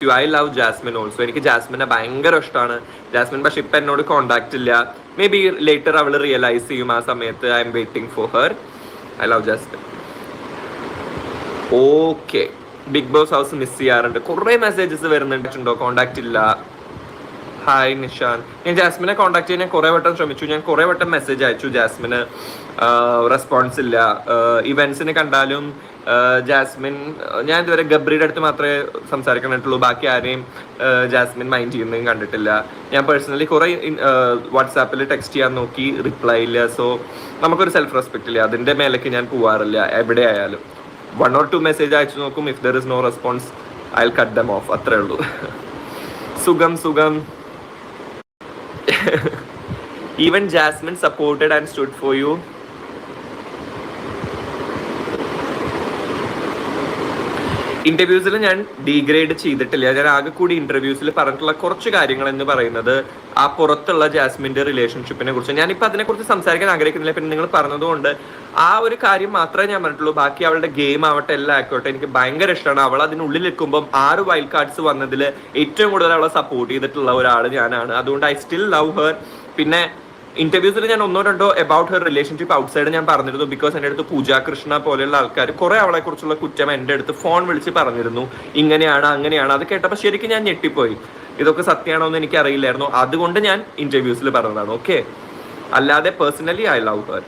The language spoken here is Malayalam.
U I love Jasmine also. എനിക്ക് ജാസ്മിനെ ഭയങ്കര ഇഷ്ടമാണ്. ജാസ്മിൻ പക്ഷെ ഇപ്പം എന്നോട് കോണ്ടാക്ട് ഇല്ല. മേ ബി ലേറ്റർ അവൾ റിയലൈസ് ചെയ്യും. ആ സമയത്ത് I'm waiting for her. I love Jasmine. Okay, Bigg Boss house miss ചെയ്യാറുണ്ട്. കുറേ മെസ്സേജസ് വരുന്നുണ്ടോ, കോണ്ടാക്ട് ഇല്ല. ഹായ് നിഷാൻ, ഞാൻ ജാസ്മിനെ കോൺടാക്ട് ചെയ്യാൻ കുറേ വട്ടം ശ്രമിച്ചു. ഞാൻ കുറേ വട്ടം മെസ്സേജ് അയച്ചു, ജാസ്മിന് റെസ്പോൺസ് ഇല്ല. ഇവന്റ്സിന് കണ്ടാലും ജാസ്മിൻ, ഞാൻ ഇതുവരെ ഗബ്രിയുടെ അടുത്ത് മാത്രമേ സംസാരിക്കണിട്ടുള്ളൂ. ബാക്കി ആരെയും ജാസ്മിൻ മൈൻഡ് ചെയ്യുന്നതും കണ്ടിട്ടില്ല. ഞാൻ പേഴ്സണലി കുറേ വാട്സാപ്പിൽ ടെക്സ്റ്റ് ചെയ്യാൻ നോക്കി, റിപ്ലൈ ഇല്ല. സോ നമുക്കൊരു സെൽഫ് റെസ്പെക്റ്റ് ഇല്ല, അതിൻ്റെ മേലേക്ക് ഞാൻ പോവാറില്ല എവിടെ ആയാലും. 1 or 2 മെസ്സേജ് അയച്ചു നോക്കും. If there is no response I will cut them off. അത്രേ ഉള്ളൂ. സുഖം സുഖം. Even Jasmine supported and stood for you. ഇന്റർവ്യൂസിൽ ഞാൻ ഡീഗ്രേഡ് ചെയ്തിട്ടില്ല. ഞാൻ ആകെ കൂടി ഇന്റർവ്യൂസിൽ പറഞ്ഞിട്ടുള്ള കുറച്ച് കാര്യങ്ങൾ എന്ന് പറയുന്നത് ആ പുറത്തുള്ള ജാസ്മിന്റെ റിലേഷൻഷിപ്പിനെ കുറിച്ച്. ഞാനിപ്പോൾ അതിനെക്കുറിച്ച് സംസാരിക്കാൻ ആഗ്രഹിക്കുന്നില്ല. പിന്നെ നിങ്ങൾ പറഞ്ഞതുകൊണ്ട് ആ ഒരു കാര്യം മാത്രമേ ഞാൻ പറഞ്ഞിട്ടുള്ളൂ. ബാക്കി അവളുടെ ഗെയിം ആവട്ടെ, എല്ലാം ആയിക്കോട്ടെ, എനിക്ക് ഭയങ്കര ഇഷ്ടമാണ്. അവൾ അതിനുള്ളിൽ നിൽക്കുമ്പോൾ 6 വൈൽഡ് കാർഡ്സ് വന്നതിൽ ഏറ്റവും കൂടുതൽ അവളെ സപ്പോർട്ട് ചെയ്തിട്ടുള്ള ഒരാൾ ഞാനാണ്. അതുകൊണ്ട് ഐ സ്റ്റിൽ ലവ് ഹെർ. പിന്നെ ഇന്റർവ്യൂസിൽ ഞാൻ 1 or 2 about her relationship outside ഞാൻ പറഞ്ഞിരുന്നു. ബിക്കോസ് എൻ്റെ അടുത്ത് പൂജ കൃഷ്ണ പോലെയുള്ള ആൾക്കാർ കുറെ അവളെ കുറിച്ചുള്ള കുറ്റം എൻ്റെ അടുത്ത് ഫോൺ വിളിച്ച് പറഞ്ഞിരുന്നു. ഇങ്ങനെയാണ് അങ്ങനെയാണ്. അത് കേട്ടപ്പോൾ ശരിക്കും ഞാൻ ഞെട്ടിപ്പോയി. ഇതൊക്കെ സത്യമാണോ എന്ന് എനിക്ക് അറിയില്ലായിരുന്നു. അതുകൊണ്ട് ഞാൻ ഇന്റർവ്യൂസിൽ പറഞ്ഞതാണ്. ഓക്കെ, അല്ലാതെ പേഴ്സണലി ഐ ലവ് ഹെർ.